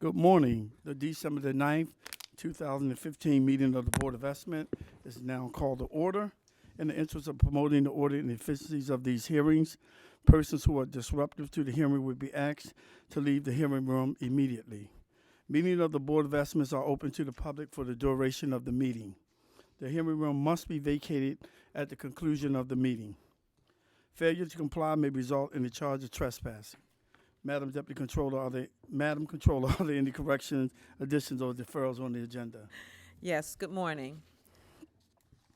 Good morning. The December the 9th, 2015 meeting of the Board of Estimate is now called to order. In the interest of promoting the order and efficiencies of these hearings, persons who are disruptive to the hearing will be asked to leave the hearing room immediately. Meetings of the Board of Estimates are open to the public for the duration of the meeting. The hearing room must be vacated at the conclusion of the meeting. Failure to comply may result in the charge of trespassing. Madam Deputy Controller, are there any corrections, additions, or deferrals on the agenda? Yes, good morning.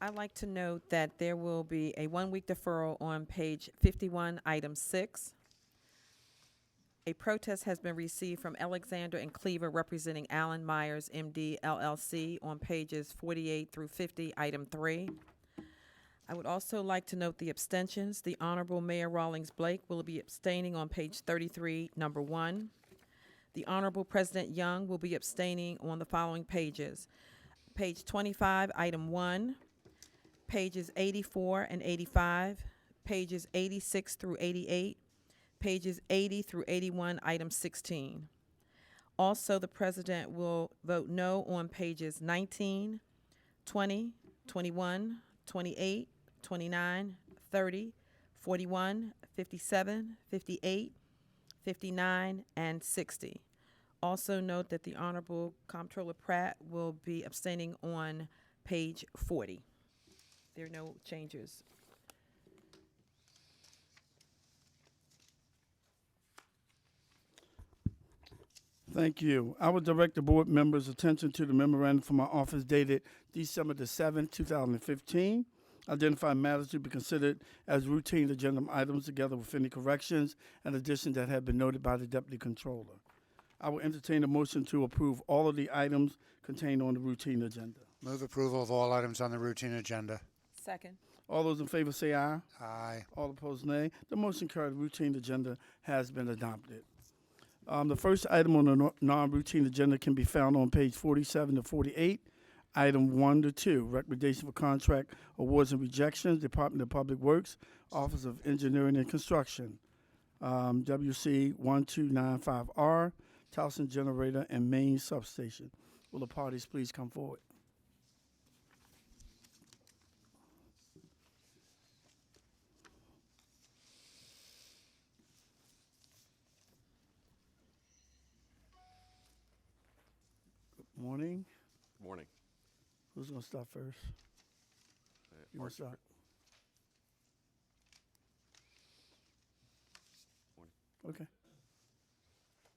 I'd like to note that there will be a one-week deferral on page 51, item 6. A protest has been received from Alexander and Cleaver representing Allen Myers, MD, LLC on pages 48 through 50, item 3. I would also like to note the abstentions. The Honorable Mayor Rawlings Blake will be abstaining on page 33, number 1. The Honorable President Young will be abstaining on the following pages. Page 25, item 1, pages 84 and 85, pages 86 through 88, pages 80 through 81, item 16. Also, the President will vote no on pages 19, 20, 21, 28, 29, 30, 41, 57, 58, 59, and 60. Also note that the Honorable Comptroller Pratt will be abstaining on page 40. There are no changes. Thank you. I will direct the board members' attention to the memorandum from my office dated December the 7th, 2015. Identify matters to be considered as routine agenda items together with any corrections and additions that have been noted by the Deputy Controller. I will entertain a motion to approve all of the items contained on the routine agenda. Move approval of all items on the routine agenda. Second. All those in favor say aye. Aye. All opposed, nay. The motion carried. Routine agenda has been adopted. The first item on the non-routine agenda can be found on page 47 to 48, item 1 to 2, recommendation for contract awards and rejections, Department of Public Works, Office of Engineering and Construction, WC 1295R, Towson Generator and Main Substation. Will the parties please come forward? Good morning. Morning. Who's going to start first? You want to start? Morning. Okay.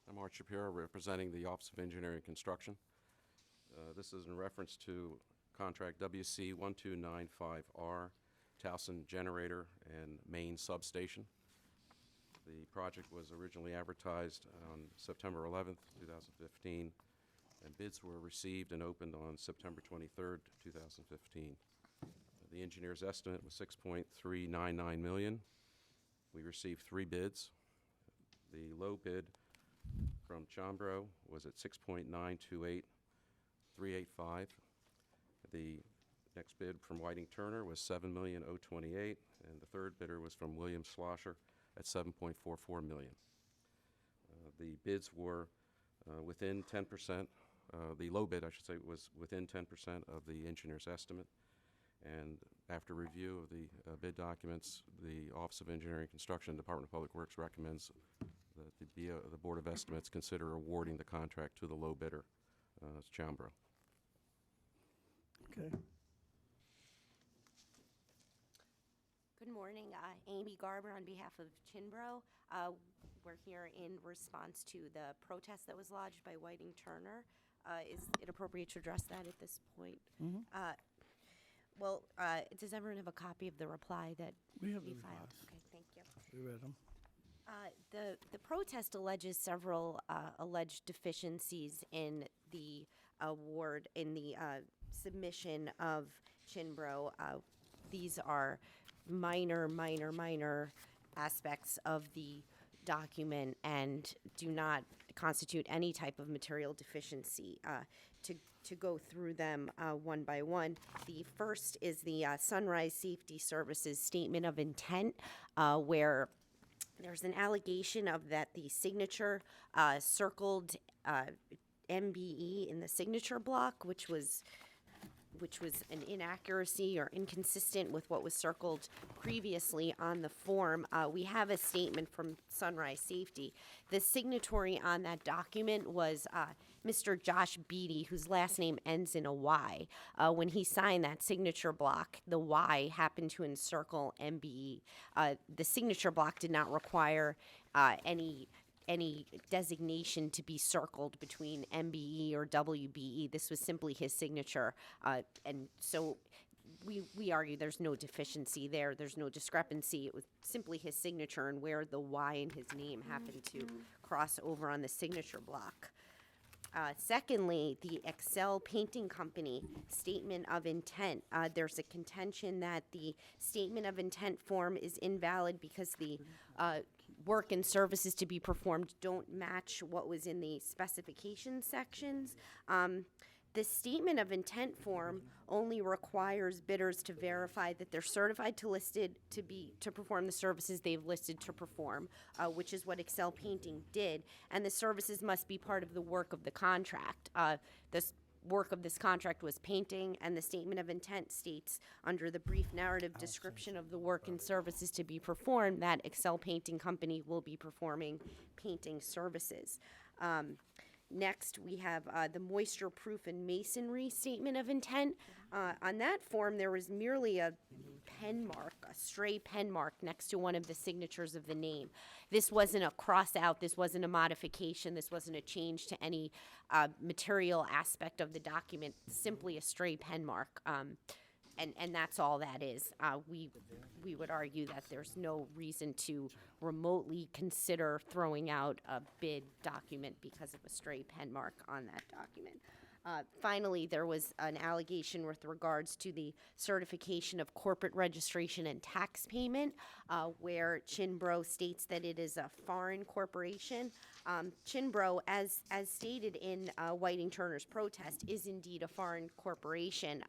I'm Art Shapiro, representing the Office of Engineering and Construction. This is in reference to contract WC 1295R, Towson Generator and Main Substation. The project was originally advertised on September 11th, 2015, and bids were received and opened on September 23rd, 2015. The engineer's estimate was $6.399 million. We received 3 bids. The low bid from Chambro was at $6.928,385. The next bid from Whiting Turner was $7,028,028, and the third bidder was from William Schlosser at $7.44 million. The bids were within 10%. The low bid, I should say, was within 10% of the engineer's estimate. And after review of the bid documents, the Office of Engineering and Construction, Department of Public Works recommends that the Board of Estimates consider awarding the contract to the low bidder, Chambro. Okay. Good morning, Amy Garber on behalf of Chinbro. We're here in response to the protest that was lodged by Whiting Turner. Is it appropriate to address that at this point? Mm-hmm. Does everyone have a copy of the reply that We have we the filed? replies. Okay, thank you. We read them. The protest alleges several alleged deficiencies in the award, in the submission of Chinbro. These are minor aspects of the document and do not constitute any type of material deficiency. To go through them one by one, the first is the Sunrise Safety Services Statement of Intent, where there's an allegation of that the signature circled MBE in the signature block, which was an inaccuracy or inconsistent with what was circled previously on the form. We have a statement from Sunrise Safety. The signatory on that document was Mr. Josh Beatty, whose last name ends in a Y. When he signed that signature block, the Y happened to encircle MBE. The signature block did not require any designation to be circled between MBE or WBE. This was simply his signature. And so we argue there's no deficiency there. There's no discrepancy. It was simply his signature and where the Y in his name happened to cross over on the signature block. Secondly, the Excel Painting Company statement of intent. There's a contention that the statement of intent form is invalid because the work and services to be performed don't match what was in the specification sections. The statement of intent form only requires bidders to verify that they're certified to perform the services they've listed to perform, which is what Excel Painting did, and the services must be part of the work of the contract. This work of this contract was painting, and the statement of intent states under the brief narrative description of the work and services to be performed that Excel Painting Company will be performing painting services. Next, we have the moisture proof and masonry statement of intent. On that form, there was merely a pen mark, a stray pen mark next to one of the signatures of the name. This wasn't a cross out, this wasn't a modification, this wasn't a change to any material aspect of the document, simply a stray pen mark. And that's all that is. We would argue that there's no reason to remotely consider throwing out a bid document because of a stray pen mark on that document. Finally, there was an allegation with regards to the certification of corporate registration and tax payment, where Chinbro states that it is a foreign corporation. Chinbro, as stated in Whiting Turner's protest, is indeed a foreign corporation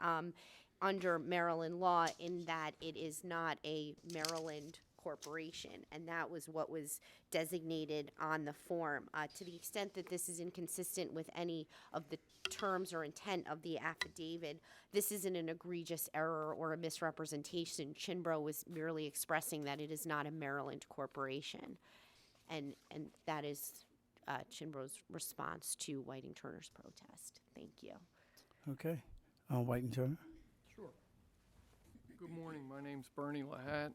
under Maryland law, in that it is not a Maryland corporation, and that was what was designated on the form. To the extent that this is inconsistent with any of the terms or intent of the affidavit, this isn't an egregious error or a misrepresentation. Chinbro was merely expressing that it is not a Maryland corporation, and that is Chinbro's response to Whiting Turner's protest. Thank you. Okay. White and Turner. Sure. Good morning. My name's Bernie Lahat.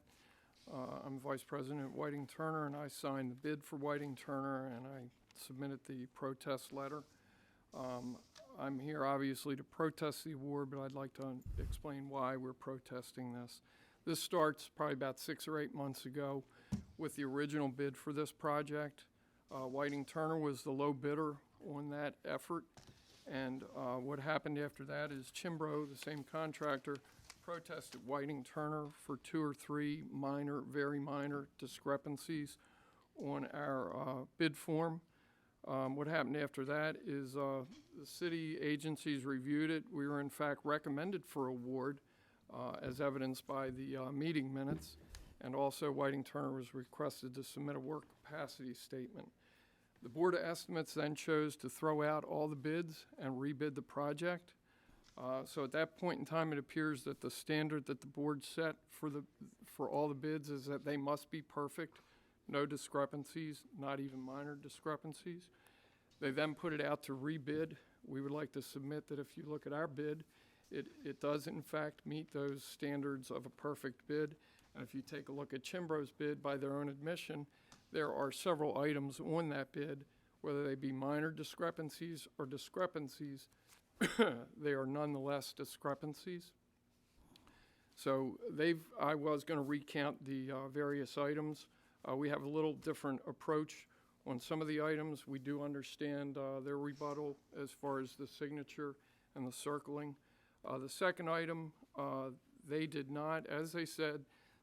I'm Vice President at Whiting Turner, and I signed the bid for Whiting Turner, and I submitted the protest letter. I'm here obviously to protest the award, but I'd like to explain why we're protesting this. This starts probably about 6 or 8 months ago with the original bid for this project. Whiting Turner was the low bidder on that effort, and what happened after that is Chinbro, the same contractor, protested Whiting Turner for 2 or 3 minor, very minor discrepancies on our bid form. What happened after that is the city agencies reviewed it. We were in fact recommended for award, as evidenced by the meeting minutes, and also Whiting Turner was requested to submit a work capacity statement. The Board of Estimates then chose to throw out all the bids and rebid the project. So at that point in time, it appears that the standard that the board set for all the bids is that they must be perfect, no discrepancies, not even minor discrepancies. They then put it out to rebid. We would like to submit that if you look at our bid, it does in fact meet those standards of a perfect bid. And if you take a look at Chinbro's bid, by their own admission, there are several items on that bid, whether they be minor discrepancies or discrepancies, they are nonetheless discrepancies. So I was going to recount the various items. We have a little different approach on some of the items. We do understand their rebuttal as far as the signature and the circling. The second item, they did not, as they said,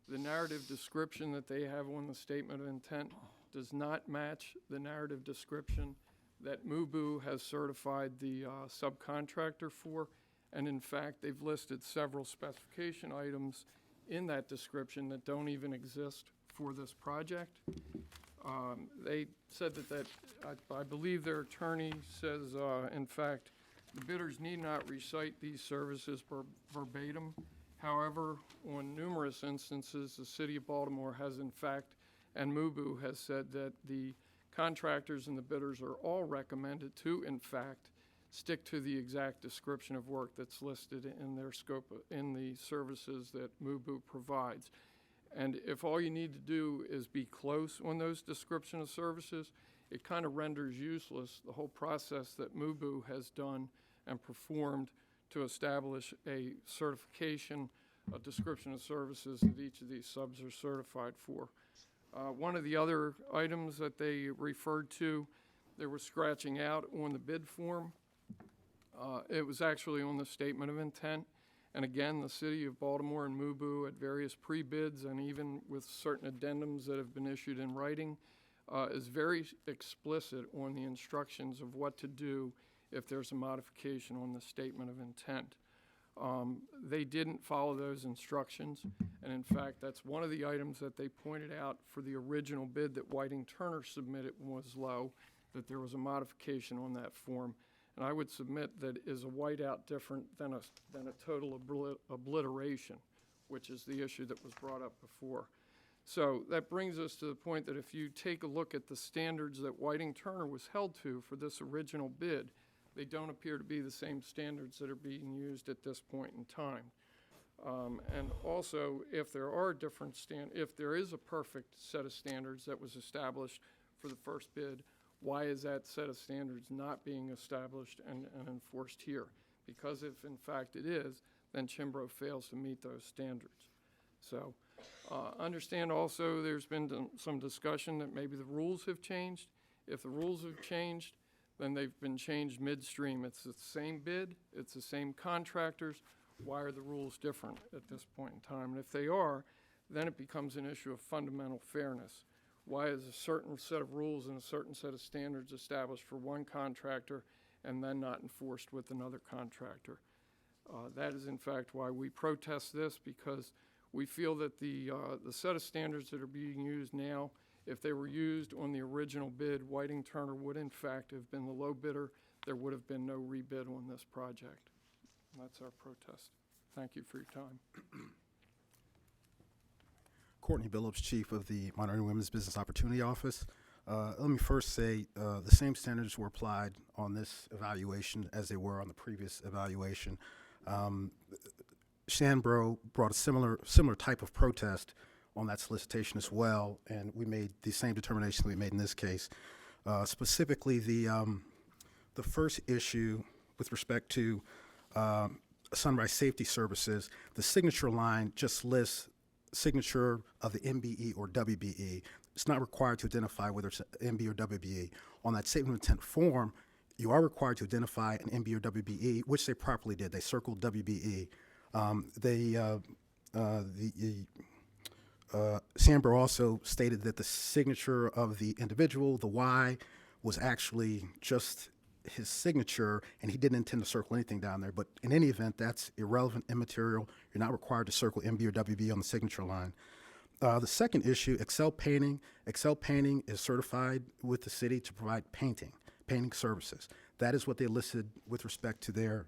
the narrative description that they have on the statement of intent does not match the narrative description that MUBU has certified the subcontractor for, and in fact, they've listed several specification items in that description that don't even exist for this project. They said that I believe their attorney says, in fact, the bidders need not recite these services verbatim. However, on numerous instances, the city of Baltimore has in fact, and MUBU has said that the contractors and the bidders are all recommended to, in fact, stick to the exact description of work that's listed in their scope, in the services that MUBU provides. And if all you need to do is be close on those description of services, it kind of renders useless the whole process that MUBU has done and performed to establish a certification, a description of services that each of these subs are certified for. One of the other items that they referred to, they were scratching out on the bid form. It was actually on the statement of intent. And again, the city of Baltimore and MUBU at various pre-bids and even with certain addendums that have been issued in writing is very explicit on the instructions of what to do if there's a modification on the statement of intent. They didn't follow those instructions, and in fact, that's one of the items that they pointed out for the original bid that Whiting Turner submitted was low, that there was a modification on that form. And I would submit that is a whiteout different than a total obliteration, which is the issue that was brought up before. So that brings us to the point that if you take a look at the standards that Whiting Turner was held to for this original bid, they don't appear to be the same standards that are being used at this point in time. And also, if there are different if there is a perfect set of standards that was established for the first bid, why is that set of standards not being established and enforced here? Because if in fact it is, then Chimbro fails to meet those standards. So understand also there's been some discussion that maybe the rules have changed. If the rules have changed, then they've been changed midstream. It's the same bid, it's the same contractors. Why are the rules different at this point in time? And if they are, then it becomes an issue of fundamental fairness. Why is a certain set of rules and a certain set of standards established for one contractor and then not enforced with another contractor? That is in fact why we protest this, because we feel that the set of standards that are being used now, if they were used on the original bid, Whiting Turner would in fact have been the low bidder. There would have been no rebid on this project. And that's our protest. Thank you for your time. Courtney Billups, Chief of the Minority and Women's Business Opportunity Office. Let me first say the same standards were applied on this evaluation as they were on the previous evaluation. Shanbro brought a similar type of protest on that solicitation as well, and we made the same determination we made in this case. Specifically, the first issue with respect to Sunrise Safety Services, the signature line just lists signature of the MBE or WBE. It's not required to identify whether it's MB or WBE. On that statement of intent form, you are required to identify an MB or WBE, which they properly did. They circled WBE. Sambro also stated that the signature of the individual, the Y, was actually just his signature, and he didn't intend to circle anything down there. But in any event, that's irrelevant, immaterial. You're not required to circle MB or WB on the signature line. The second issue, Excel Painting. Excel Painting is certified with the city to provide painting services. That is what they listed with respect to their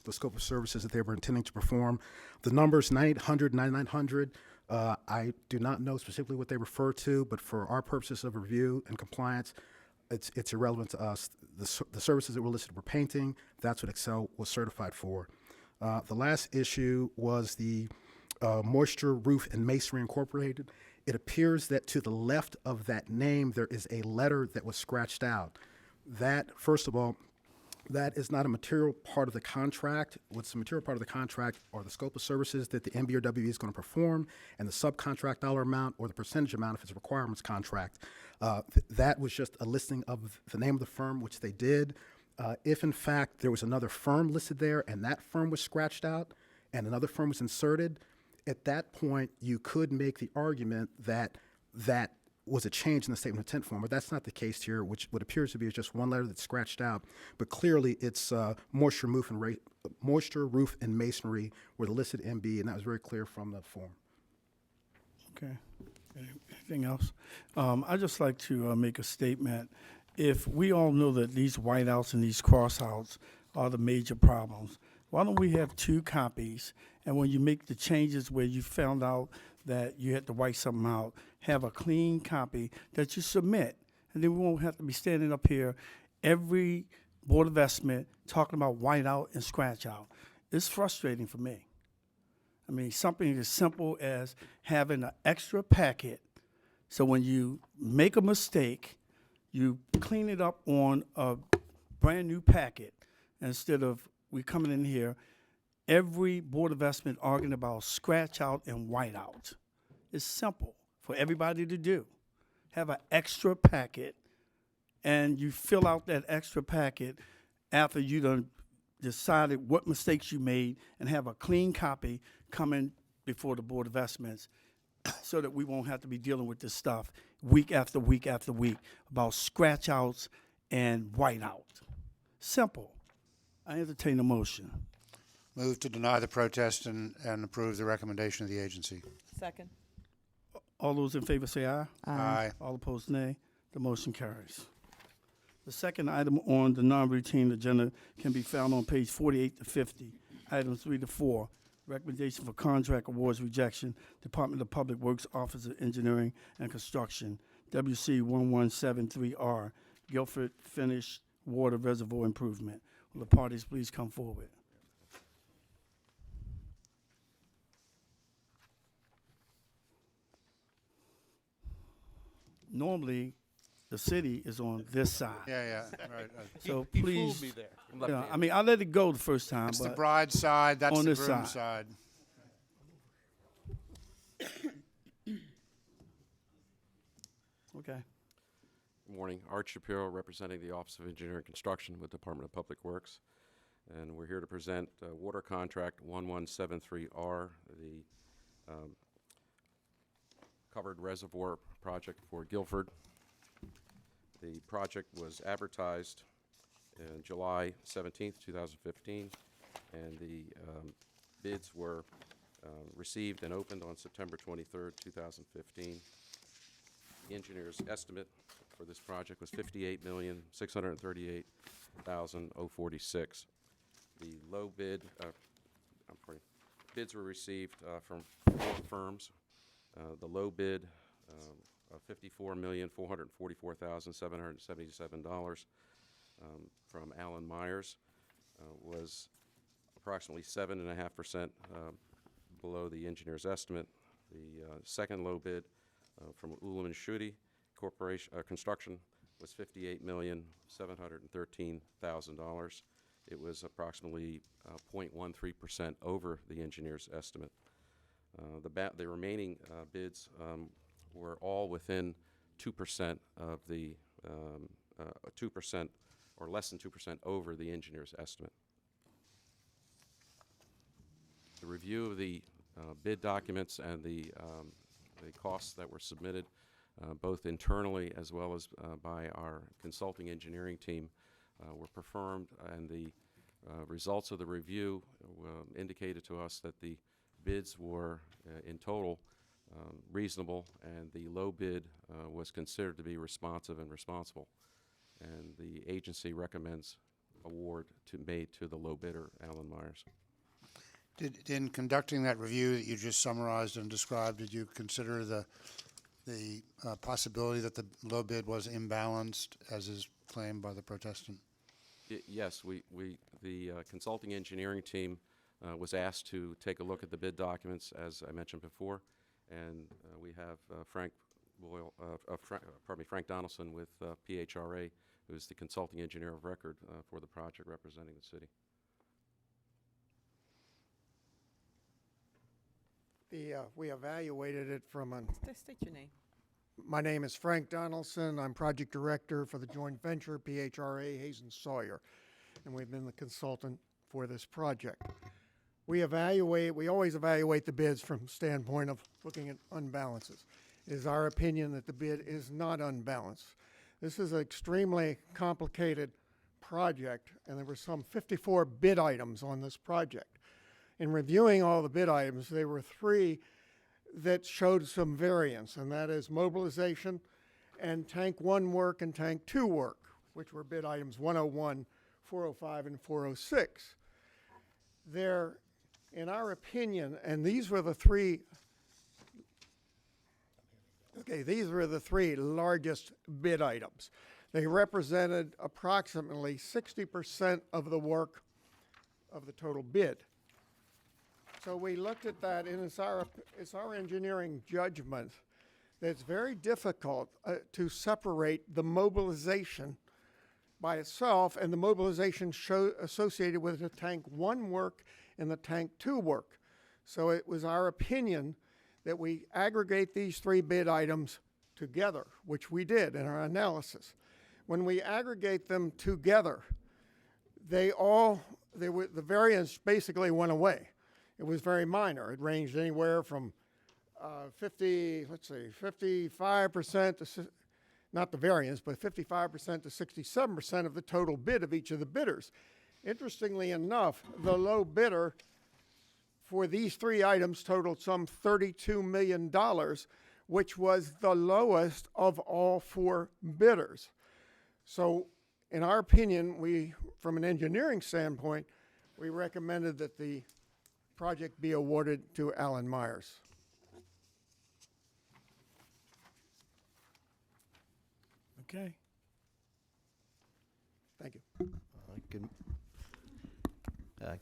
the scope of services that they were intending to perform. The numbers 900, 9900, I do not know specifically what they refer to, but for our purposes of review and compliance, it's irrelevant to us. The services that were listed were painting. That's what Excel was certified for. The last issue was the Moisture Roof and Masonry Incorporated. It appears that to the left of that name, there is a letter that was scratched out. That, first of all, that is not a material part of the contract. What's the material part of the contract are the scope of services that the MB or WB is going to perform and the subcontract dollar amount or the percentage amount if it's a requirements contract. That was just a listing of the name of the firm, which they did. If, in fact, there was another firm listed there and that firm was scratched out and another firm was inserted, at that point, you could make the argument that that was a change in the statement of intent form, but that's not the case here, which what appears to be is just one letter that's scratched out. But clearly, it's Moisture, Roof, and Masonry were the listed MB, and that was very clear from the form. Okay. Anything else? I'd just like to make a statement. If we all know that these whiteouts and these crossouts are the major problems, why don't we have two copies? And when you make the changes where you found out that you had to white something out, have a clean copy that you submit. And then we won't have to be standing up here every Board of Estimate talking about whiteout and scratch out. It's frustrating for me. I mean, something as simple as having an extra packet, so when you make a mistake, you clean it up on a brand-new packet instead of we coming in here, every Board of Estimate arguing about scratch out and white out. It's simple for everybody to do. Have an extra packet, and you fill out that extra packet after you done decided what mistakes you made, and have a clean copy coming before the Board of Estimates so that we won't have to be dealing with this stuff week after week after week about scratch outs and white out. Simple. I entertain a motion. Move to deny the protest and approve the recommendation of the agency. Second. All those in favor say aye. Aye. All opposed, nay. The motion carries. The second item on the non-routine agenda can be found on page 48 to 50, items 3 to 4. Recommendation for contract awards rejection, Department of Public Works Office of Engineering and Construction, WC 1173R, Guilford Finished Water Reservoir Improvement. Will the parties please come forward? Normally, the city is on this side. Yeah, right. So He please, fooled me there. yeah, I mean, I let it go the first time, That's the but bride's side, that's on the this groom's side. side. okay. Good morning. Art Shapiro, representing the Office of Engineering and Construction with Department of Public Works. And we're here to present water contract 1173R, the covered reservoir project for Guilford. The project was advertised on July 17th, 2015, and the bids were received and opened on September 23rd, 2015. The engineer's estimate for this project was $58,638,046. The low bid, bids were received from 4 firms. The low bid of $54,444,777 from Allen Myers was approximately 7.5% below the engineer's estimate. The second low bid from Ullman Schutte Corporation Construction was $58,713,000. It was approximately 0.13% over the engineer's estimate. The remaining bids were all within 2% of the 2% or less than 2% over the engineer's estimate. The review of the bid documents and the costs that were submitted, both internally as well as by our consulting engineering team, were performed, and the results of the review indicated to us that the bids were in total reasonable, and the low bid was considered to be responsive and responsible. And the agency recommends award made to the low bidder, Allen Myers. In conducting that review that you just summarized and described, did you consider the possibility that the low bid was imbalanced, as is claimed by the protestant? Yes, the consulting engineering team was asked to take a look at the bid documents, as I mentioned before, and we have Frank Donaldson with PHRA, who is the consulting engineer of record for the project representing the city. We evaluated it from an. State your name. My name is Frank Donaldson. I'm project director for the joint venture PHRA Hayes and Sawyer, and we've been the consultant for this project. We always evaluate the bids from standpoint of looking at unbalances. It is our opinion that the bid is not unbalanced. This is an extremely complicated project, and there were some 54 bid items on this project. In reviewing all the bid items, there were 3 that showed some variance, and that is mobilization and tank 1 work and tank 2 work, which were bid items 101, 405, and 406. There, in our opinion, and these were the three largest bid items. They represented approximately 60% of the work of the total bid. So we looked at that, and it's our engineering judgment that it's very difficult to separate the mobilization by itself and the mobilization associated with the tank 1 work and the tank 2 work. So it was our opinion that we aggregate these 3 bid items together, which we did in our analysis. When we aggregate them together, the variance basically went away. It was very minor. It ranged anywhere from 55% to, not the variance, but 55% to 67% of the total bid of each of the bidders. Interestingly enough, the low bidder for these 3 items totaled some $32 million, which was the lowest of all 4 bidders. So in our opinion, from an engineering standpoint, we recommended that the project be awarded to Allen Myers. Okay. Thank you.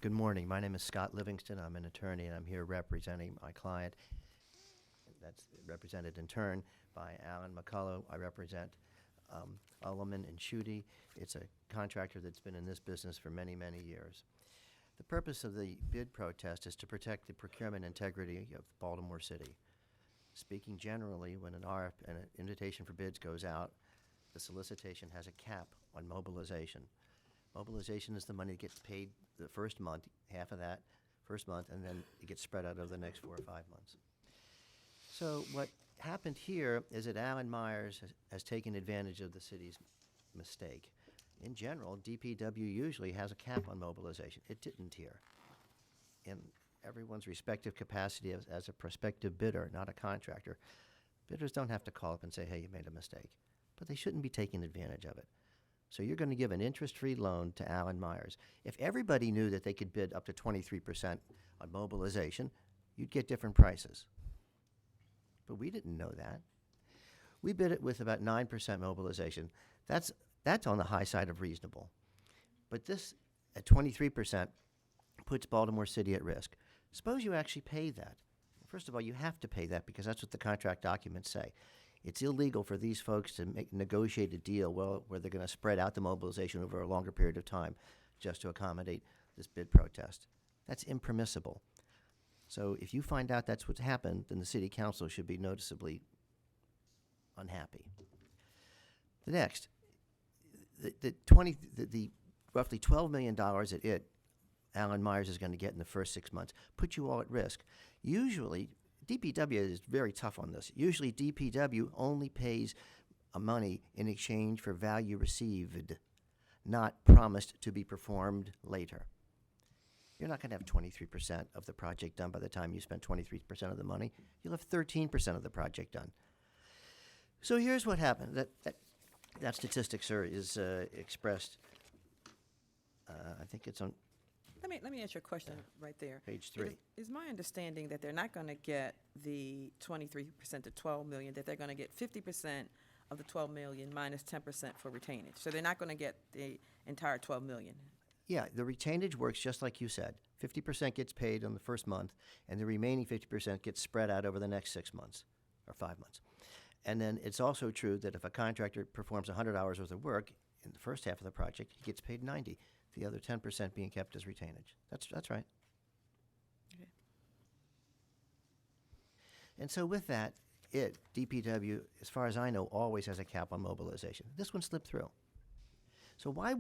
Good morning. My name is Scott Livingston. I'm an attorney, and I'm here representing my client. That's represented in turn by Alan McCullough. I represent Ulliman and Schutte. It's a contractor that's been in this business for many, many years. The purpose of the bid protest is to protect the procurement integrity of Baltimore City. Speaking generally, when an invitation for bids goes out, the solicitation has a cap on mobilization. Mobilization is the money that gets paid the first month, half of that first month, and then it gets spread out over the next 4 or 5 months. So what happened here is that Allen Myers has taken advantage of the city's mistake. In general, DPW usually has a cap on mobilization. It didn't here. In everyone's respective capacity as a prospective bidder, not a contractor, bidders don't have to call up and say, hey, you made a mistake. But they shouldn't be taking advantage of it. So you're going to give an interest-free loan to Allen Myers. If everybody knew that they could bid up to 23% on mobilization, you'd get different prices. But we didn't know that. We bid it with about 9% mobilization. That's on the high side of reasonable. But this, at 23%, puts Baltimore City at risk. Suppose you actually pay that. First of all, you have to pay that because that's what the contract documents say. It's illegal for these folks to negotiate a deal where they're going to spread out the mobilization over a longer period of time just to accommodate this bid protest. That's impermissible. So if you find out that's what's happened, then the city council should be noticeably unhappy. The next, the roughly $12 million that Allen Myers is going to get in the first 6 months put you all at risk. Usually, DPW is very tough on this. Usually DPW only pays money in exchange for value received, not promised to be performed later. You're not going to have 23% of the project done by the time you spend 23% of the money. You'll have 13% of the project done. So here's what happened. That statistic, sir, is expressed, I think it's on Let me ask you a question right there. page 3. Is my understanding that they're not going to get the 23% to 12 million, that they're going to get 50% of the 12 million minus 10% for retainage? So they're not going to get the entire 12 million. Yeah, the retainage works just like you said. 50% gets paid on the first month, and the remaining 50% gets spread out over the next 6 months or 5 months. And then it's also true that if a contractor performs 100 hours worth of work in the first half of the project, he gets paid 90, the other 10% being kept as retainage. That's right. Okay. And so with that, DPW, as far as I know, always has a cap on mobilization. This one slipped through. So why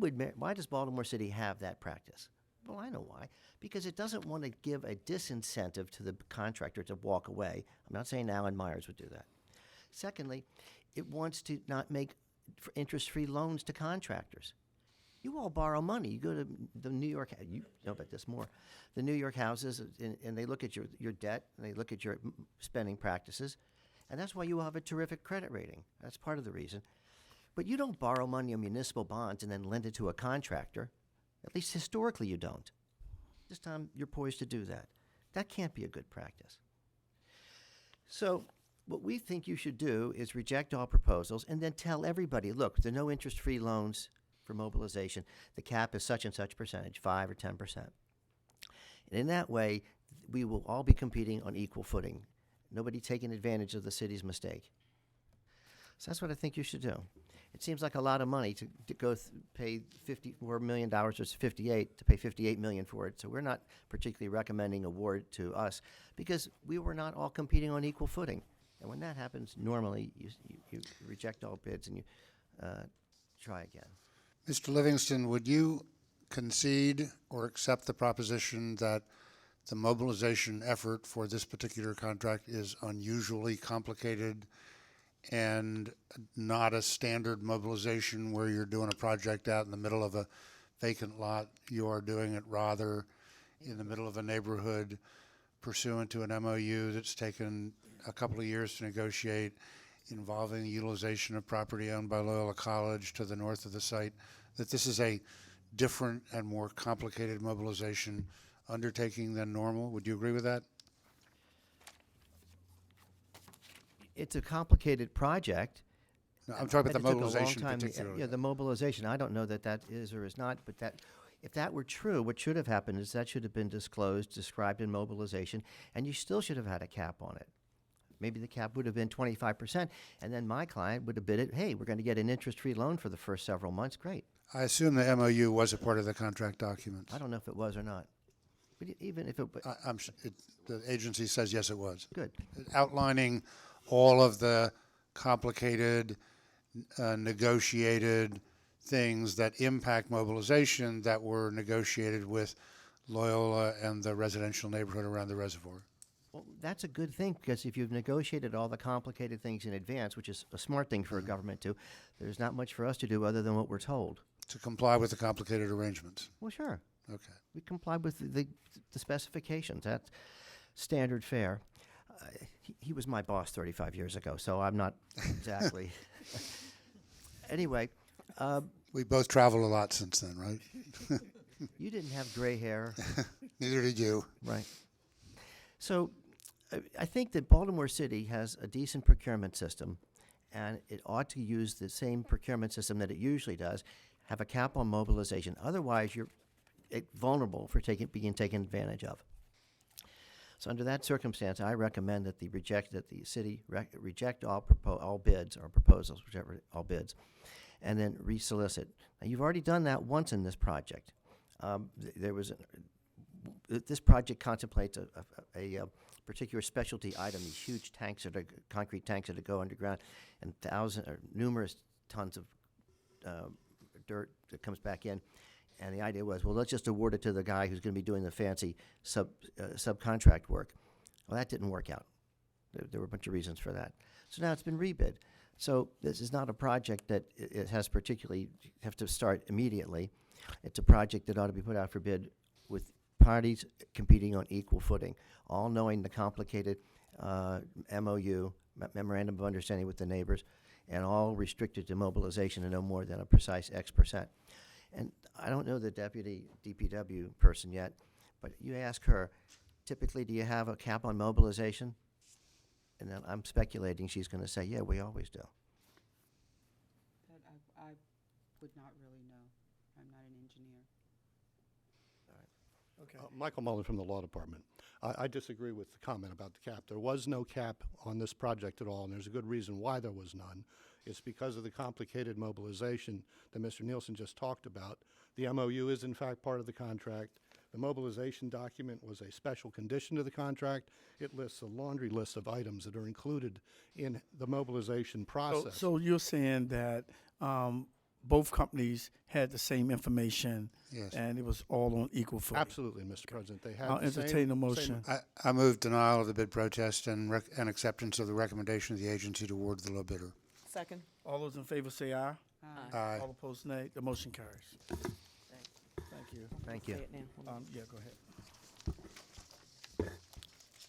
does Baltimore City have that practice? Well, I know why. Because it doesn't want to give a disincentive to the contractor to walk away. I'm not saying Allen Myers would do that. Secondly, it wants to not make interest-free loans to contractors. You all borrow money. You go to the New York, you know about this more, the New York houses, and they look at your debt, and they look at your spending practices, and that's why you have a terrific credit rating. That's part of the reason. But you don't borrow money on municipal bonds and then lend it to a contractor. At least historically you don't. This time you're poised to do that. That can't be a good practice. So what we think you should do is reject all proposals and then tell everybody, look, there are no interest-free loans for mobilization. The cap is such and such percentage, 5 or 10%. And in that way, we will all be competing on equal footing. Nobody taking advantage of the city's mistake. So that's what I think you should do. It seems like a lot of money to pay $54 million versus 58 to pay $58 million for it. So we're not particularly recommending award to us because we were not all competing on equal footing. And when that happens, normally you reject all bids and you try again. Mr. Livingston, would you concede or accept the proposition that the mobilization effort for this particular contract is unusually complicated and not a standard mobilization where you're doing a project out in the middle of a vacant lot? You are doing it rather in the middle of a neighborhood pursuant to an MOU that's taken a couple of years to negotiate, involving the utilization of property owned by Loyola College to the north of the site, that this is a different and more complicated mobilization undertaking than normal? Would you agree with that? It's a complicated project. No, I'm talking about the and it took a long mobilization time to- particularly. Yeah, the mobilization. I don't know that that is or is not, but that if that were true, what should have happened is that should have been disclosed, described in mobilization, and you still should have had a cap on it. Maybe the cap would have been 25%, and then my client would have bid it, hey, we're going to get an interest-free loan for the first several months. Great. I assume the MOU was a part of the contract documents. I don't know if it was or not. But even if it was, The agency says yes, it was. good. Outlining all of the complicated, negotiated things that impact mobilization that were negotiated with Loyola and the residential neighborhood around the reservoir. Well, that's a good thing, because if you've negotiated all the complicated things in advance, which is a smart thing for a government to, there's not much for us to do other than what we're told. To comply with the complicated arrangements. Well, sure. Okay. We complied with the specifications. That's standard fare. He was my boss 35 years ago, so I'm not exactly. Anyway, We both traveled a lot since then, right? you didn't have gray hair, Neither did you. right? So I think that Baltimore City has a decent procurement system, and it ought to use the same procurement system that it usually does, have a cap on mobilization. Otherwise, you're vulnerable for being taken advantage of. So under that circumstance, I recommend that the city reject all bids or proposals, all bids, and then resolicit. Now, you've already done that once in this project. This project contemplates a particular specialty item, these huge tanks concrete tanks that go underground, and numerous tons of dirt that comes back in. And the idea was, well, let's just award it to the guy who's going to be doing the fancy subcontract work. Well, that didn't work out. There were a bunch of reasons for that. So now it's been rebid. So this is not a project that it has particularly have to start immediately. It's a project that ought to be put out for bid with parties competing on equal footing, all knowing the complicated MOU, Memorandum of Understanding with the neighbors, and all restricted to mobilization and no more than a precise X percent. And I don't know the deputy DPW person yet, but you ask her, typically, do you have a cap on mobilization? And then I'm speculating she's going to say, yeah, we always do. That I would not really know. I'm not an engineer. Okay. Michael Mullen from the Law Department. I disagree with the comment about the cap. There was no cap on this project at all, and there's a good reason why there was none. It's because of the complicated mobilization that Mr. Nielsen just talked about. The MOU is, in fact, part of the contract. The mobilization document was a special condition to the contract. It lists a laundry list of items that are included in the mobilization process. So you're saying that both companies had the same information, Yes. and it was all on equal footing? Absolutely, Mr. President. They had I'll the same- entertain a same- motion. I move denial of the bid protest and acceptance of the recommendation of the agency to award the low bidder. Second. All those in favor say aye. Aye. All opposed, nay. The motion carries. Thank you. Thank you. Say it now. Hold on. Yeah, go ahead.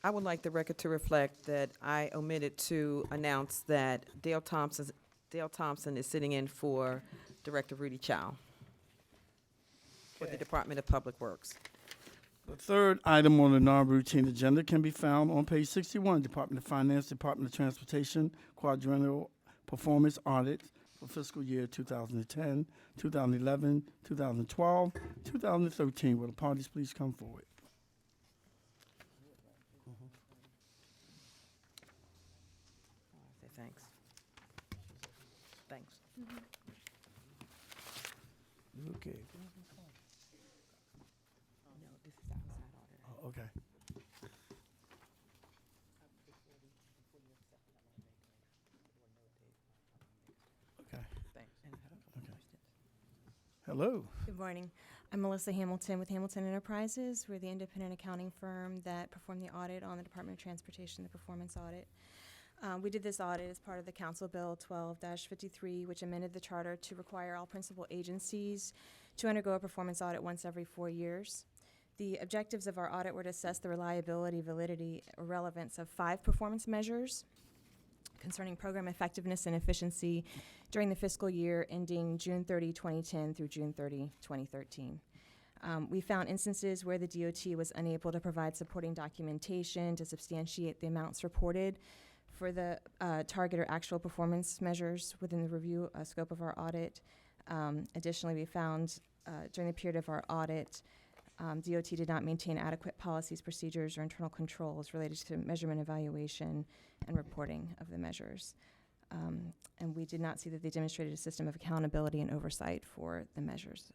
I would like the record to reflect that I omitted to announce that Dale Thompson is sitting in for Director Rudy Chow for the Okay. Department of Public Works. The third item on the non-routine agenda can be found on page 61, Department of Finance, Department of Transportation, quadrennial performance audit for fiscal year 2010, 2011, 2012, 2013. Will the parties please come forward? Say thanks. Thanks. Okay. No, this is outside audit. Okay. Okay. Thanks. And I have a couple Okay. questions. Hello. Good morning. I'm Melissa Hamilton with Hamilton Enterprises. We're the independent accounting firm that performed the audit on the Department of Transportation, the performance audit. We did this audit as part of the Council Bill 12-53, which amended the charter to require all principal agencies to undergo a performance audit once every 4 years. The objectives of our audit were to assess the reliability, validity, or relevance of 5 performance measures concerning program effectiveness and efficiency during the fiscal year ending June 30, 2010 through June 30, 2013. We found instances where the DOT was unable to provide supporting documentation to substantiate the amounts reported for the target or actual performance measures within the review scope of our audit. Additionally, we found during the period of our audit, DOT did not maintain adequate policies, procedures, or internal controls related to measurement, evaluation, and reporting of the measures. And we did not see that they demonstrated a system of accountability and oversight for the measures.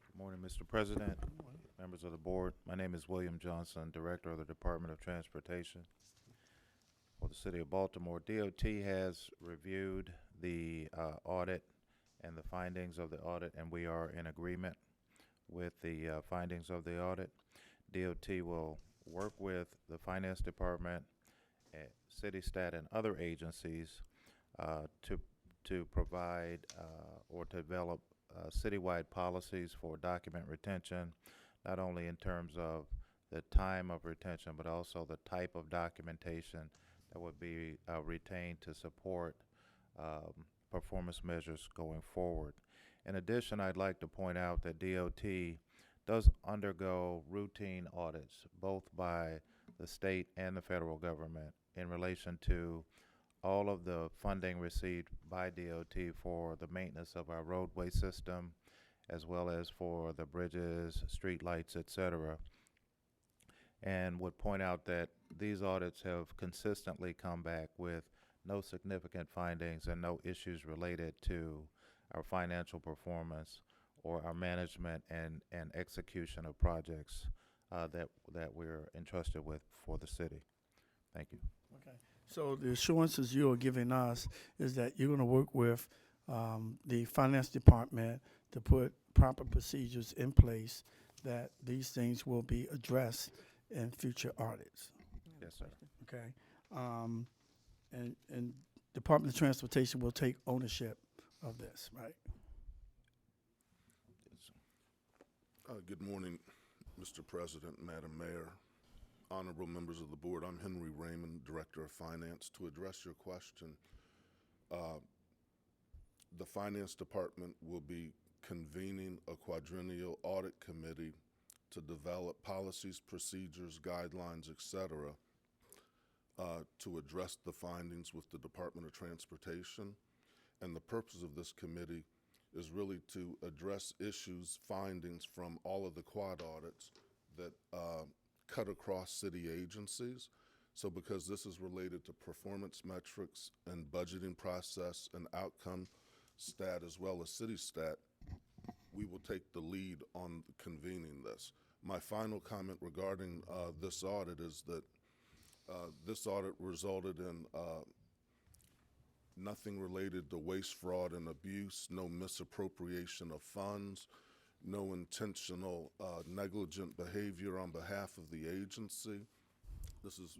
Good morning, Mr. President, members of the board. My name is William Johnson, Director of the Department of Transportation for the City of Baltimore. DOT has reviewed the audit and the findings of the audit, and we are in agreement with the findings of the audit. DOT will work with the Finance Department, City Stat, and other agencies to provide or to develop citywide policies for document retention, not only in terms of the time of retention, but also the type of documentation that would be retained to support performance measures going forward. In addition, I'd like to point out that DOT does undergo routine audits, both by the state and the federal government, in relation to all of the funding received by DOT for the maintenance of our roadway system, as well as for the bridges, street lights, etc. And would point out that these audits have consistently come back with no significant findings and no issues related to our financial performance or our management and execution of projects that we're entrusted with for the city. Thank you. Okay. So the assurances you are giving us is that you're going to work with the Finance Department to put proper procedures in place that these things will be addressed in future audits. Yes, sir. Okay. And Department of Transportation will take ownership of this, right? Good morning, Mr. President, Madam Mayor, honorable members of the board. I'm Henry Raymond, Director of Finance. To address your question, the Finance Department will be convening a quadrennial audit committee to develop policies, procedures, guidelines, etc., to address the findings with the Department of Transportation. And the purpose of this committee is really to address issues, findings from all of the quad audits that cut across city agencies. So because this is related to performance metrics and budgeting process and outcome stat as well as city stat, we will take the lead on convening this. My final comment regarding this audit is that this audit resulted in nothing related to waste, fraud, and abuse, no misappropriation of funds, no intentional negligent behavior on behalf of the agency. This is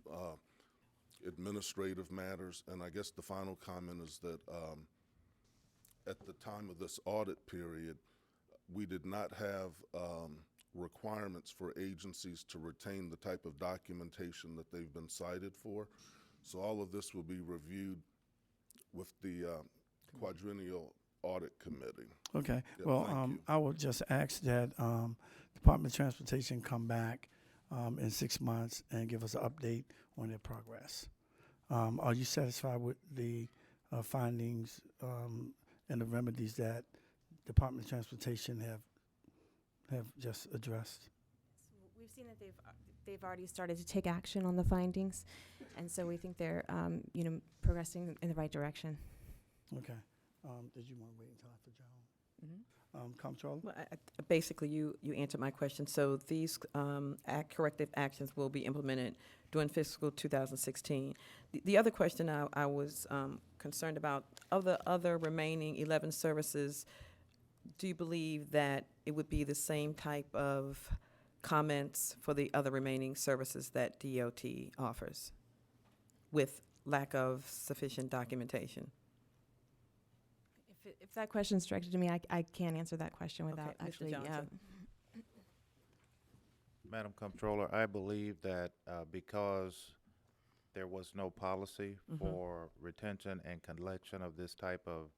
administrative matters. And I guess the final comment is that at the time of this audit period, we did not have requirements for agencies to retain the type of documentation that they've been cited for. So all of this will be reviewed with the Quadrennial Audit Committee. Okay, Yeah, well, thank you. I would just ask that Department of Transportation come back in 6 months and give us an update on their progress. Are you satisfied with the findings and the remedies that Department of Transportation have just addressed? We've seen that they've already started to take action on the findings, and so we think they're progressing in the right direction. Okay. Did you want to wait until after Joan? Comptroller? Well, basically, you answered my question. So these corrective actions will be implemented during fiscal 2016. The other question I was concerned about, of the other remaining 11 services, do you believe that it would be the same type of comments for the other remaining services that DOT offers with lack of sufficient documentation? If that question's directed to me, I can't answer that question without Okay, Mr. actually. Johnson. Madam Comptroller, I believe that because there was no policy for retention and collection of this type of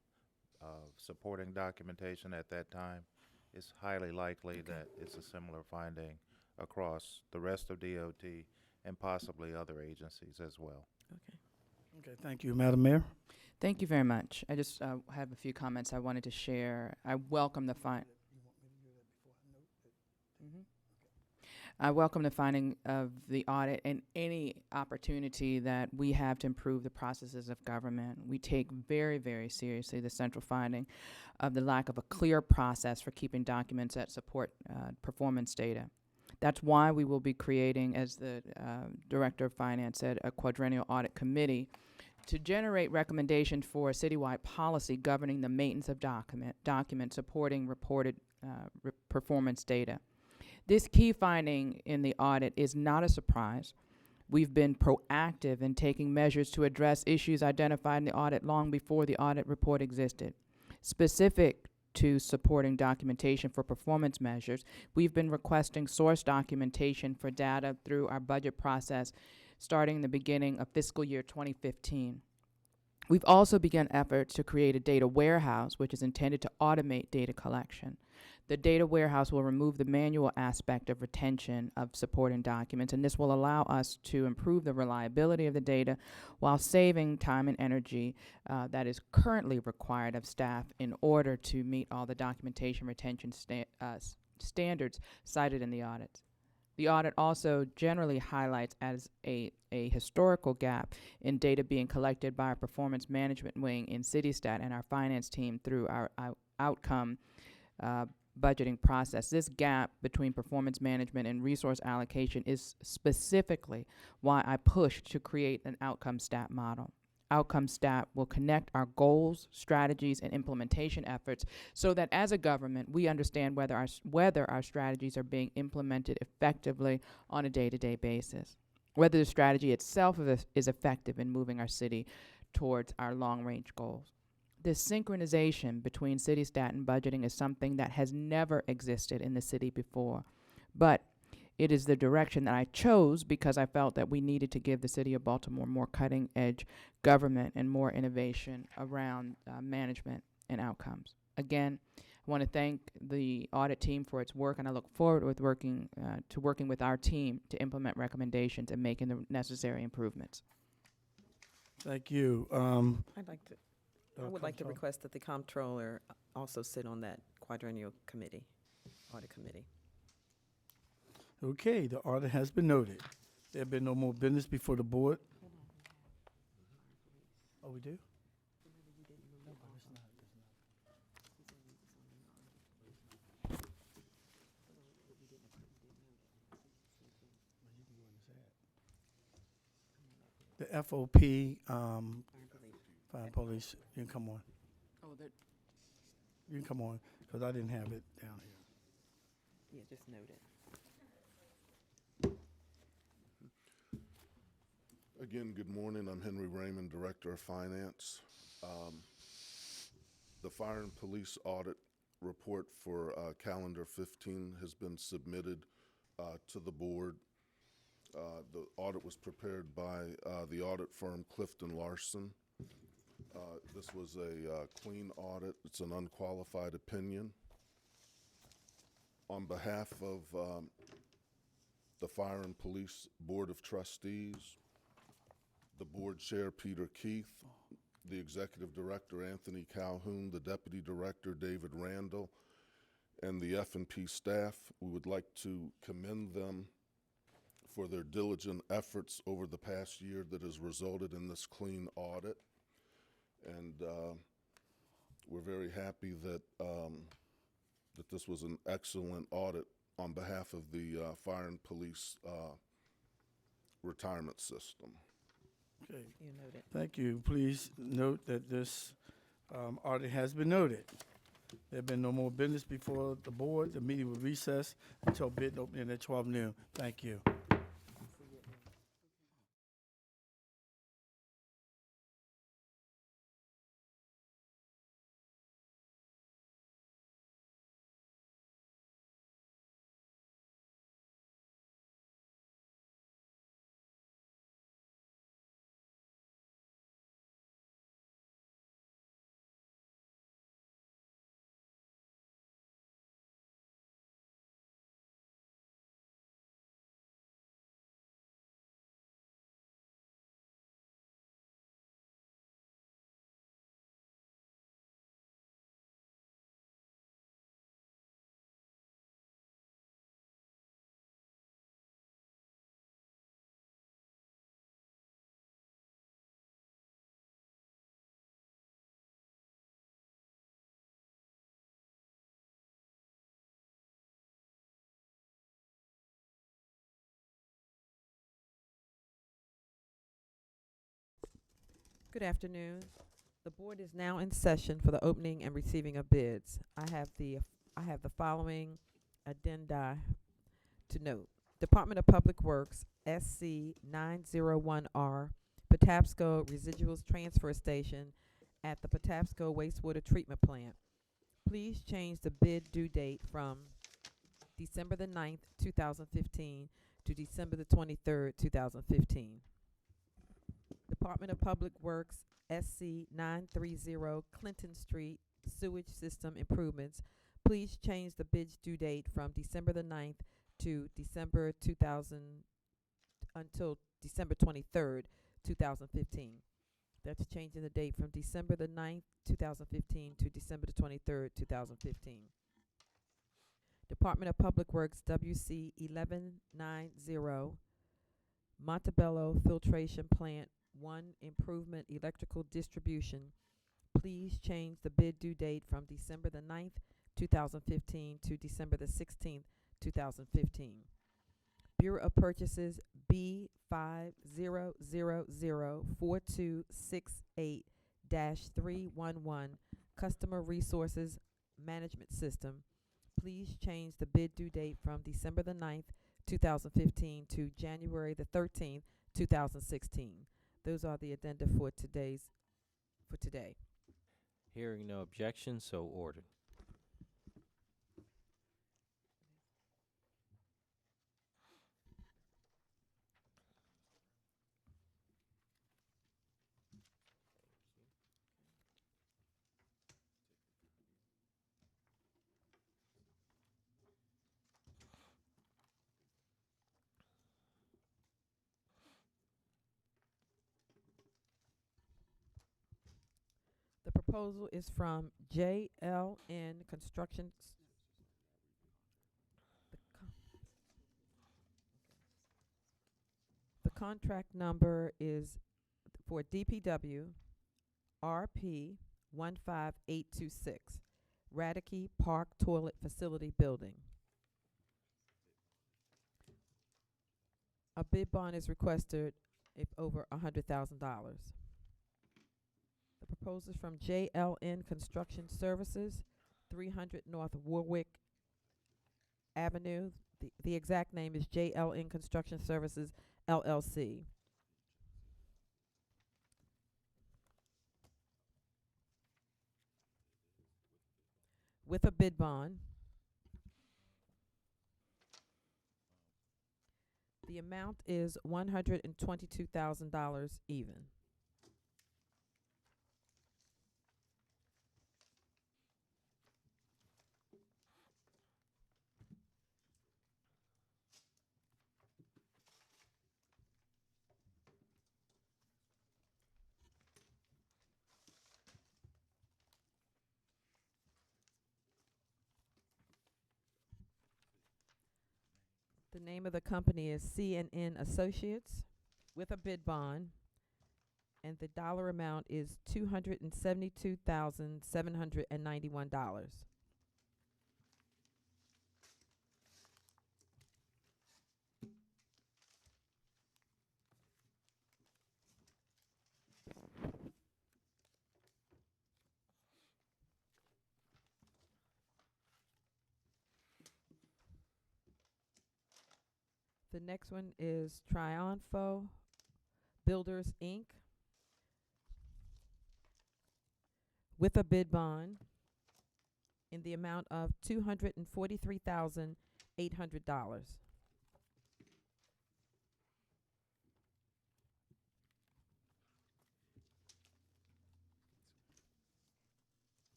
supporting documentation at that time, it's highly likely that it's a similar finding across the rest of DOT and possibly other agencies as well. Okay. Okay, thank you. Madam Mayor? Thank you very much. I just have a few comments I wanted to share. I welcome the I welcome the finding of the audit and any opportunity that we have to improve the processes of government. We take very, very seriously the central finding of the lack of a clear process for keeping documents that support performance data. That's why we will be creating, as the Director of Finance said, a quadrennial audit committee to generate recommendations for a citywide policy governing the maintenance of documents supporting reported performance data. This key finding in the audit is not a surprise. We've been proactive in taking measures to address issues identified in the audit long before the audit report existed. Specific to supporting documentation for performance measures, we've been requesting source documentation for data through our budget process starting the beginning of fiscal year 2015. We've also begun efforts to create a data warehouse, which is intended to automate data collection. The data warehouse will remove the manual aspect of retention of supporting documents, and this will allow us to improve the reliability of the data while saving time and energy that is currently required of staff in order to meet all the documentation retention standards cited in the audit. The audit also generally highlights as a historical gap in data being collected by our performance management wing in CityStat and our finance team through our outcome budgeting process. This gap between performance management and resource allocation is specifically why I pushed to create an outcome stat model. Outcome stat will connect our goals, strategies, and implementation efforts so that as a government, we understand whether our strategies are being implemented effectively on a day-to-day basis, whether the strategy itself is effective in moving our city towards our long-range goals. This synchronization between CityStat and budgeting is something that has never existed in the city before, but it is the direction that I chose because I felt that we needed to give the city of Baltimore more cutting-edge government and more innovation around management and outcomes. Again, I want to thank the audit team for its work, and I look forward with working with our team to implement recommendations and making the necessary improvements. Thank you. I would like to request that the comptroller also sit on that quadrennial committee, audit committee. Okay, the order has been noted. There have been no more business before the board. Oh, we do? The FOP, Fire Police, you can come on. Oh, that. You can come on, because I didn't have it down here. Yeah, just note it. Again, good morning. I'm Henry Raymond, Director of Finance. The Fire and Police Audit Report for calendar 15 has been submitted to the board. The audit was prepared by the audit firm Clifton Larson. This was a clean audit. It's an unqualified opinion. On behalf of the Fire and Police Board of Trustees, the board chair, Peter Keith, the executive director, Anthony Calhoun, the deputy director, David Randall, and the F&P staff, we would like to commend them for their diligent efforts over the past year that has resulted in this clean audit. And we're very happy that, that this was an excellent audit on behalf of the Fire and Police retirement system. Okay, You noted. thank you. Please note that this audit has been noted. There have been no more business before the board. The meeting will recess until bid opening at 12 noon. Thank you. Good afternoon. The board is now in session for the opening and receiving of bids. I have the following addenda to note. Department of Public Works, SC 901R, Patapsco Residuals Transfer Station at the Patapsco Wastewater Treatment Plant. Please change the bid due date from December the 9th, 2015 to December the 23rd, 2015. Department of Public Works, SC 930 Clinton Street Sewage System Improvements. Please change the bid's due date from December the 9th to December 2000 until December 23rd, 2015. That's changing the date from December the 9th, 2015 to December the 23rd, 2015. Department of Public Works, WC 1190 Montebello Filtration Plant 1 Improvement Electrical Distribution. Please change the bid due date from December the 9th, 2015 to December the 16th, 2015. Bureau of Purchases B5004268-311 Customer Resources Management System. Please change the bid due date from December the 9th, 2015 to January the 13th, 2016. Those are the addenda for today. Hearing no objection, so ordered. The proposal is from JLN Construction. The contract number is for DPW RP 15826, Radke Park Toilet Facility Building. A bid bond is requested if over $100,000. The proposal is from JLN Construction Services, 300 North Warwick Avenue. The exact name is JLN Construction Services, LLC. with a bid bond. The amount is $122,000 even. The name of the company is C&N Associates with a bid bond, and the dollar amount is $272,791. The next one is Triunfo Builders, Inc. with a bid bond in the amount of $243,800.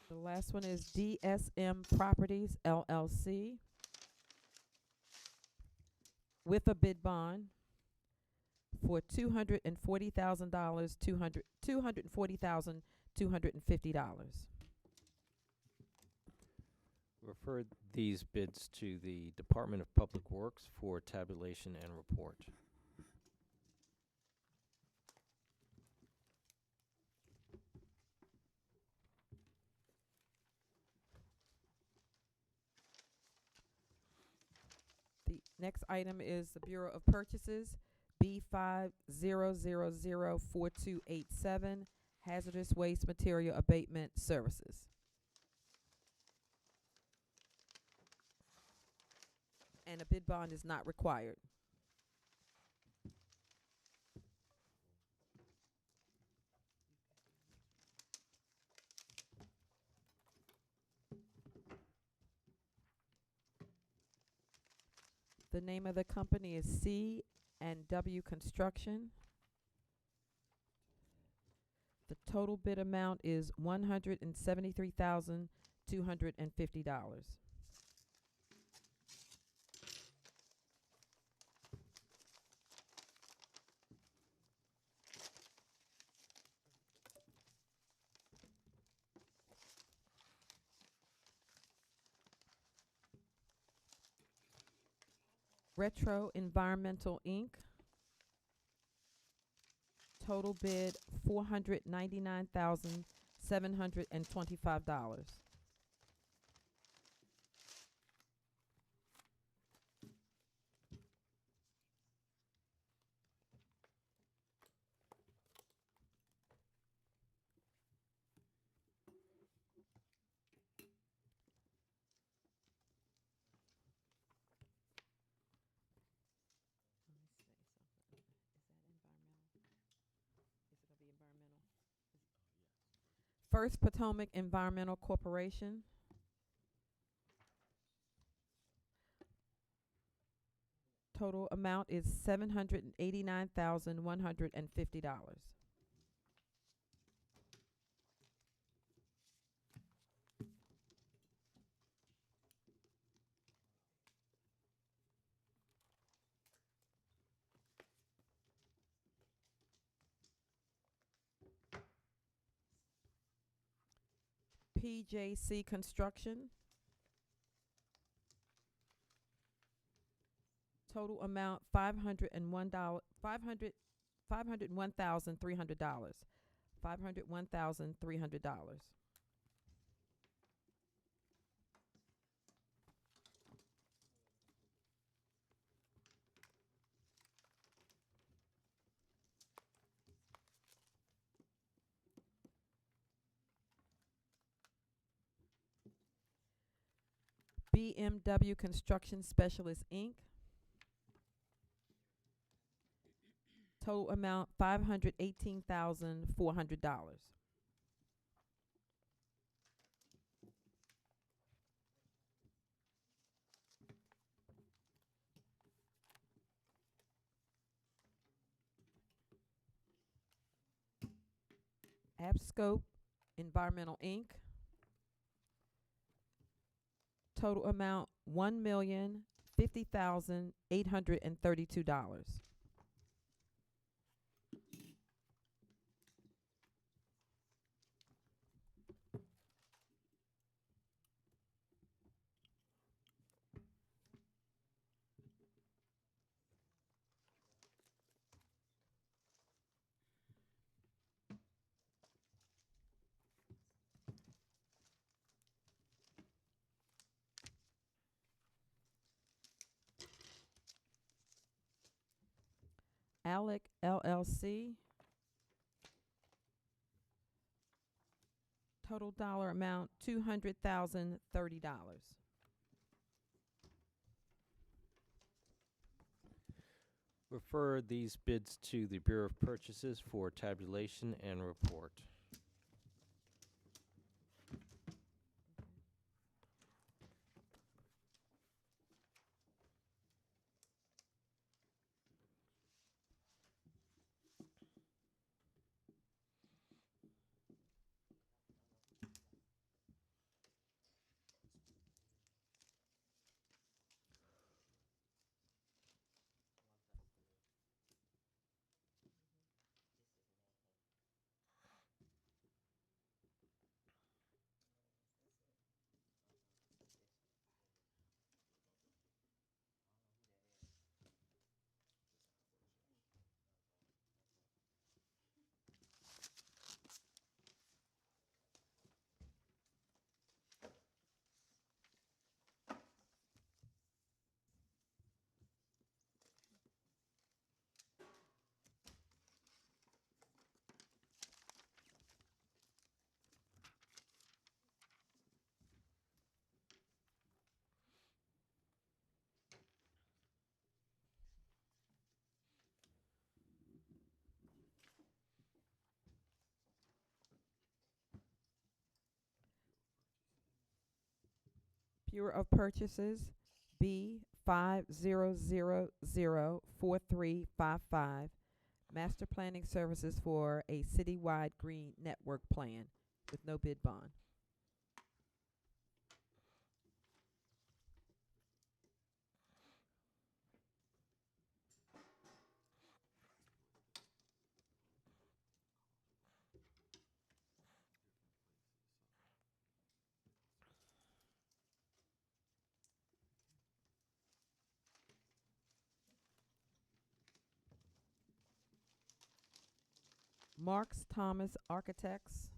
The last one is DSM Properties LLC with a bid bond for $240,000, $240,250. Refer these bids to the Department of Public Works for tabulation and report. The next item is the Bureau of Purchases, B50004287, Hazardous Waste Material Abatement Services. And a bid bond is not required. The name of the company is C&W Construction. The total bid amount is $173,250. Retro Environmental, Inc. Total bid $499,725. First Potomac Environmental Corporation. Total amount is $789,150. PJC Construction. Total amount $501,300. $501,300. BMW Construction Specialist, Inc. Total amount $518,400. Abscope Environmental Inc. Total amount $1,050,832. Alec LLC. Total dollar amount $200,030. Refer these bids to the Bureau of Purchases for tabulation and report. Bureau of Purchases B50004355. Master Planning Services for a citywide green network plan with no bid bond. Marks Thomas Architects.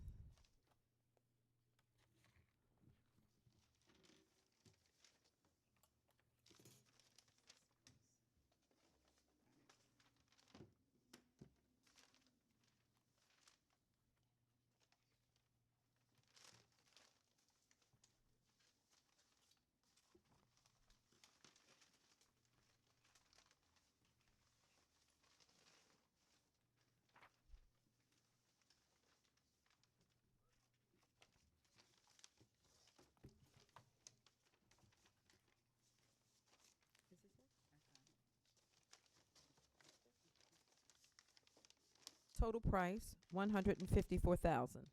Total price $154,000.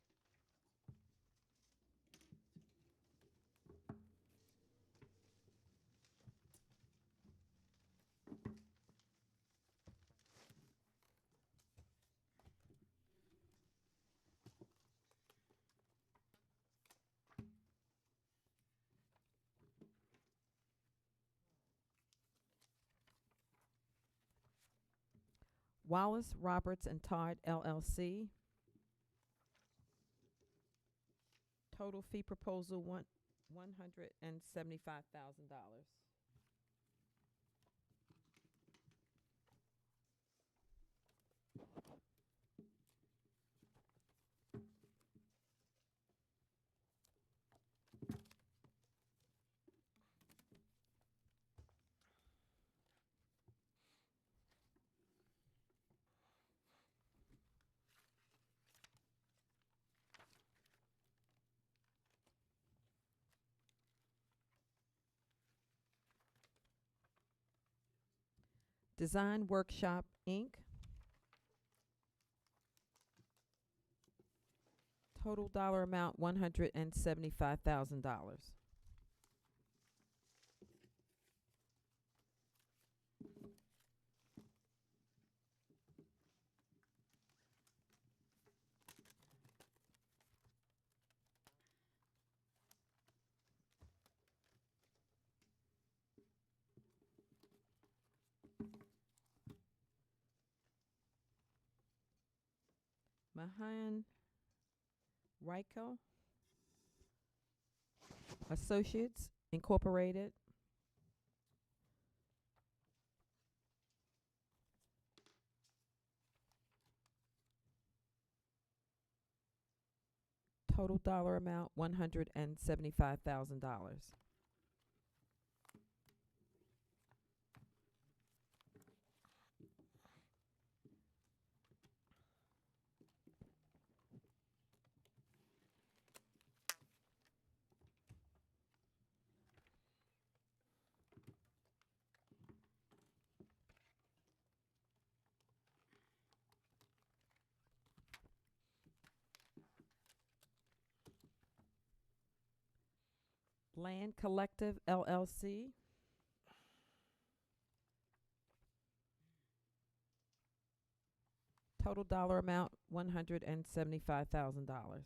Wallace Roberts and Todd LLC. Total fee proposal $175,000. Design Workshop Inc. Total dollar amount, $175,000. Mahan Ryko Associates Incorporated. Total dollar amount, $175,000. Land Collective LLC. Total dollar amount, $175,000.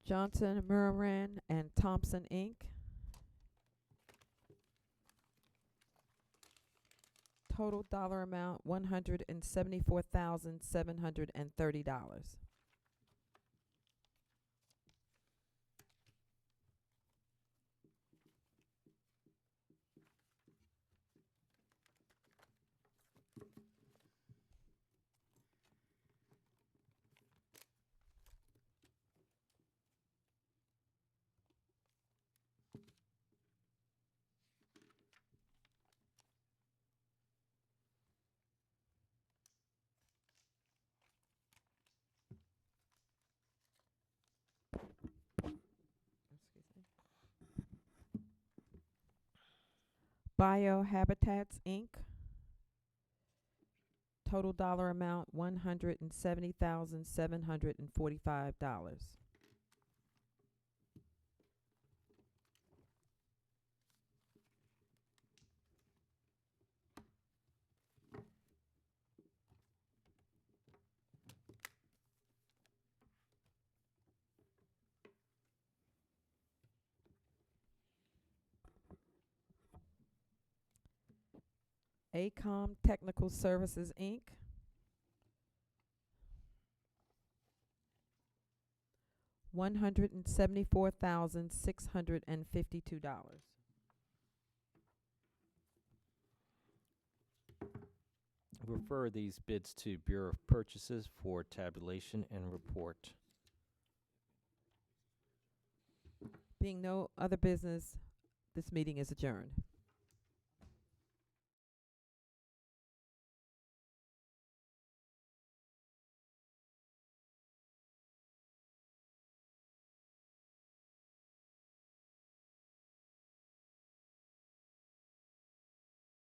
Johnson, Murran, and Thompson, Inc. Total dollar amount, $174,730. Excuse me. Biohabitats, Inc. Total dollar amount, $170,745. ACOM Technical Services, Inc. $174,652. Refer these bids to Bureau of Purchases for tabulation and report. Being no other business, this meeting is adjourned.